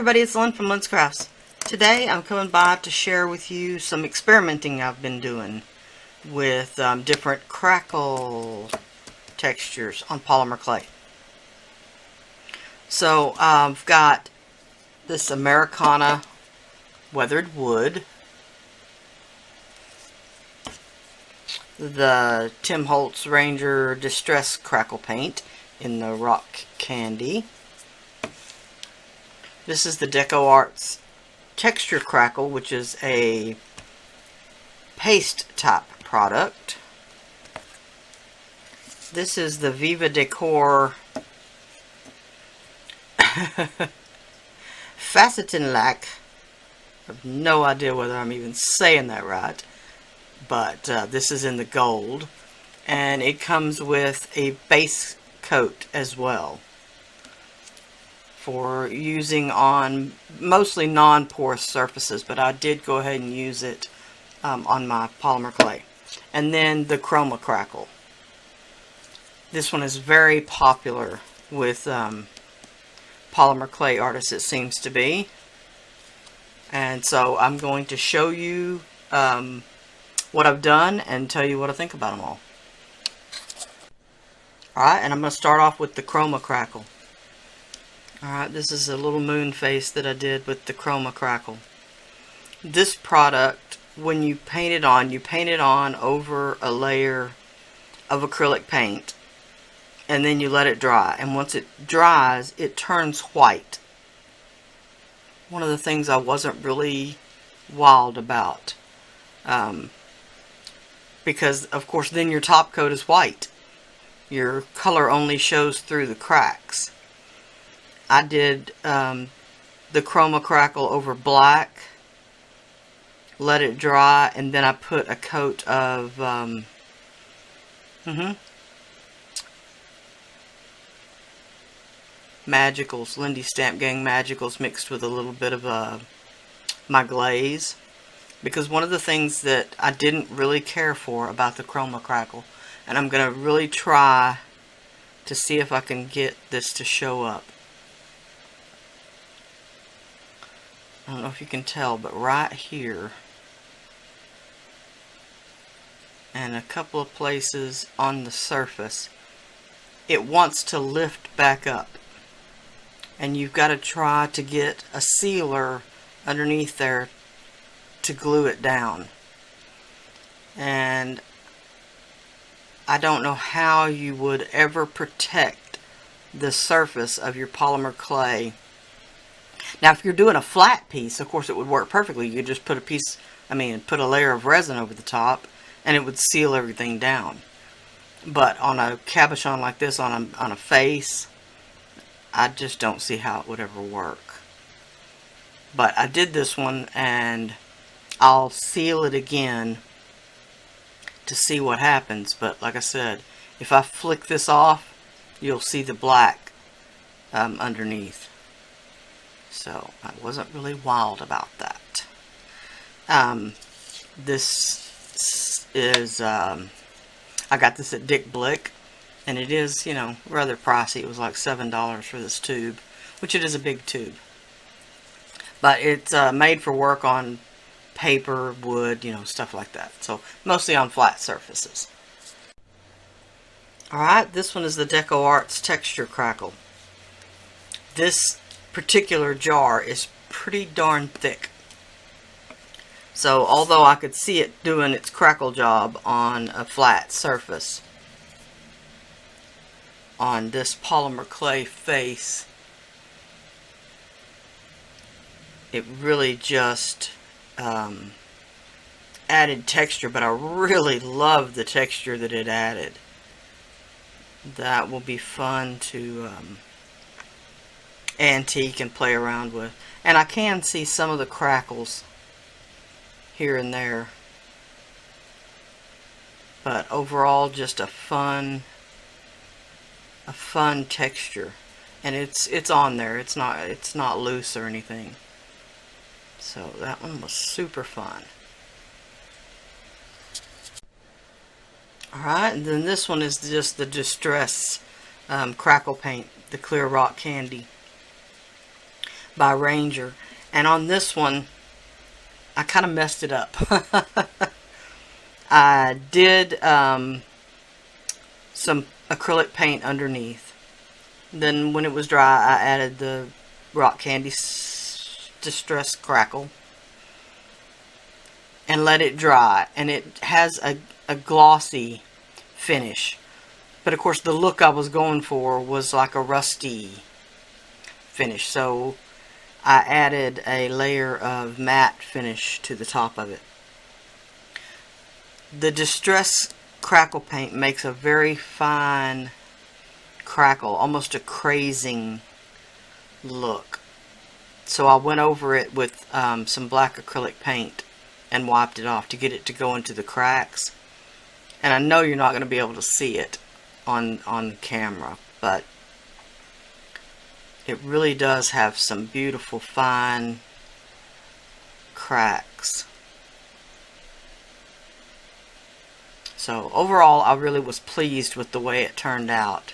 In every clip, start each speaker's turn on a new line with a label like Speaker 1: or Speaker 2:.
Speaker 1: everybody, it's Lyn from Lyn's Crafts. Today I'm coming by to share with you some experimenting I've been doing with different crackle textures on polymer clay. So I've got this Americana weathered wood, the Tim Holtz Ranger Distress Crackle paint in the Rock Candy. This is the Deco Arts Texture Crackle, which is a paste type product. This is the Viva Decor Facetten Lack. I have no idea whether I'm even saying that right, but this is in the gold, and it comes with a base coat as well for using on mostly non-porous surfaces, but I did go ahead and use it on my polymer clay. And then the Chroma Crackle. This one is very popular with polymer clay artists, it seems to be. And so I'm going to show you what I've done and tell you what I think about them all. Alright, and I'm going to start off with the Chroma Crackle. Alright, this is a little moon face that I did with the Chroma Crackle. This product, when you paint it on over a layer of acrylic paint, and then you let it dry. And once it dries, it turns white. One of the things I wasn't really wild about. Because, of course, then your top coat is white. Your color only shows through the cracks. I did the Chroma Crackle over black, let it dry, and then I put a coat of Magicals, Lindy Stamp Gang Magicals, mixed with a little bit of my glaze. Because one of the things that I didn't really care for about the Chroma Crackle, and I'm going to really try to see if I can get this to show up. I don't know if you can tell, but right here and a couple of places on the surface, it wants to lift back up. And you've got to try to get a sealer underneath there to glue it down. And I don't know how you would ever protect the surface of your polymer clay. Now, if you're doing a flat piece, of course it would work perfectly. You could just put put a layer of resin over the top, and it would seal everything down. But on a cabochon like this, on a face, I just don't see how it would ever work. But I did this one, and I'll seal it again to see what happens. But like I said, if I flick this off, you'll see the black underneath. So I wasn't really wild about that. This is I got this at Blick, and it is, you know, rather pricey. It was like $7 for this tube, which it is a big tube. But it's made for work on paper, wood, you know, stuff like that. So mostly on flat surfaces. Alright, this one is the Deco Arts Texture Crackle. This particular jar is pretty darn thick. So although I could see it doing its crackle job on a flat surface, on this polymer clay face, it really just added texture, but I really love the texture that it added. That will be fun to antique and play around with. And I can see some of the crackles here and there, but overall just a fun texture. And it's on there, it's not loose or anything. So that one was super fun. Alright, and then this one is just the Distress Crackle paint, the clear rock candy. by Ranger. And on this one, I kind of messed it up. I did some acrylic paint underneath. Then when it was dry, I added the Rock Candy Distress Crackle and let it dry. And it has a glossy finish. But of course the look I was going for was like a rusty finish. So I added a layer of matte finish to the top of it. The Distress Crackle paint makes a very fine crackle, almost a crazing look. So I went over it with some black acrylic paint and wiped it off to get it to go into the cracks. And I know you're not going to be able to see it on camera, but it really does have some beautiful fine cracks. So overall, I really was pleased with the way it turned out,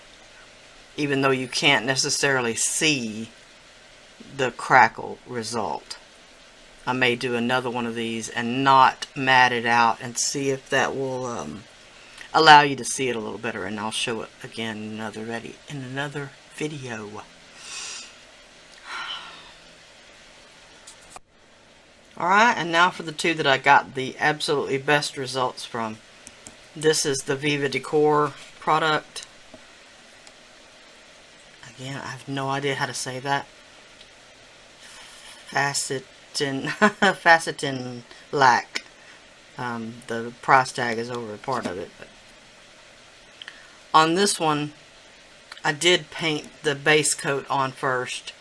Speaker 1: even though you can't necessarily see the crackle result. I may do another one of these and not mat it out and see if that will allow you to see it a little better, and I'll show it again in another video. Alright, and now for the two that I got the absolutely best results from. This is the Viva Decor product. Again, I have no idea how to say that. Facetten Lack. The price tag is over a part of it. But on this one, I did paint the base coat on first,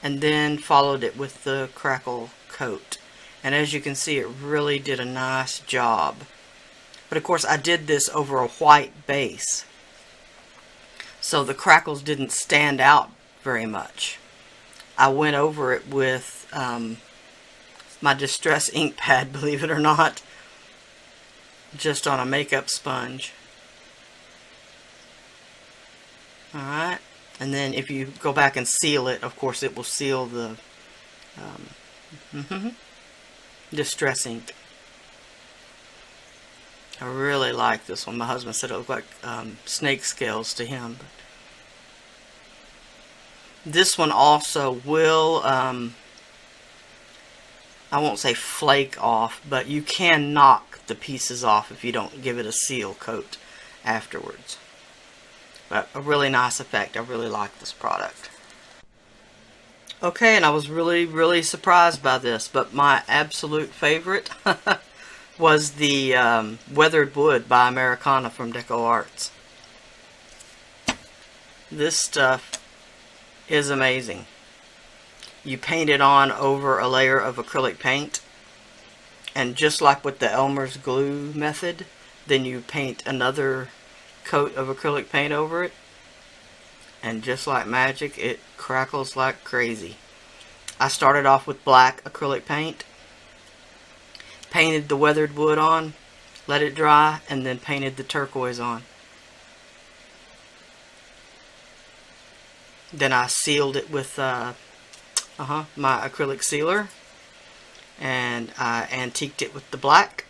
Speaker 1: and then followed it with the crackle coat. And as you can see, it really did a nice job. But of course, I did this over a white base, so the crackles didn't stand out very much. I went over it with my Distress ink pad, believe it or not, just on a makeup sponge. Alright, and then if you go back and seal it, of course it will seal the Distress ink. I really like this one. My husband said it looked like snake scales to him. But this one also will, I won't say flake off, but you can knock the pieces off if you don't give it a seal coat afterwards. But a really nice effect. I really like this product. Okay, and I was really surprised by this, but my absolute favorite was the Weathered Wood by Americana from Deco Arts. This stuff is amazing. You paint it on over a layer of acrylic paint, and just like with the Elmer's glue method, then you paint another coat of acrylic paint over it, and just like magic, it crackles like crazy. I started off with black acrylic paint, painted the Weathered Wood on, let it dry, and then painted the turquoise on. Then I sealed it with my acrylic sealer, and I antiqued it with the black.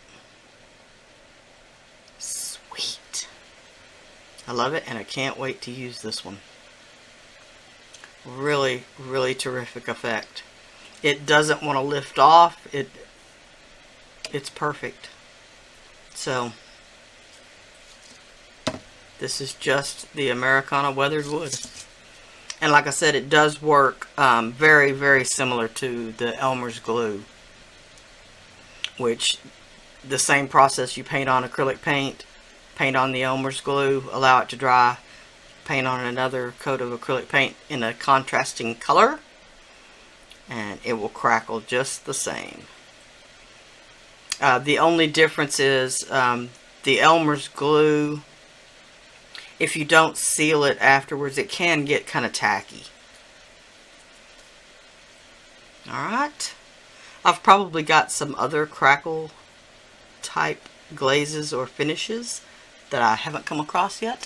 Speaker 1: Sweet. I love it, and I can't wait to use this one. Really terrific effect. It doesn't want to lift off. It's perfect. So this is just the Americana Weathered Wood, and like I said, it does work very similar to the Elmer's glue, which the same process. You paint on acrylic paint, paint on the Elmer's glue, allow it to dry, paint on another coat of acrylic paint in a contrasting color, and it will crackle just the same. The only difference is the Elmer's glue, if you don't seal it afterwards, it can get kind of tacky. Alright, I've probably got some other crackle type glazes or finishes that I haven't come across yet.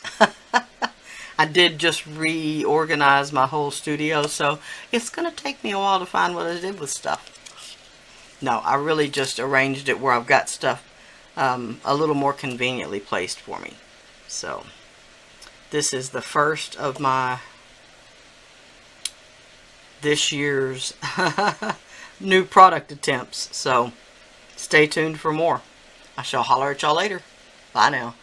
Speaker 1: I did just reorganize my whole studio, so it's going to take me a while to find what I did with stuff. No, I really just arranged it where I've got stuff a little more conveniently placed for me. So this is the first of my this year's new product attempts. So stay tuned for more. I shall holler at y'all later. Bye now.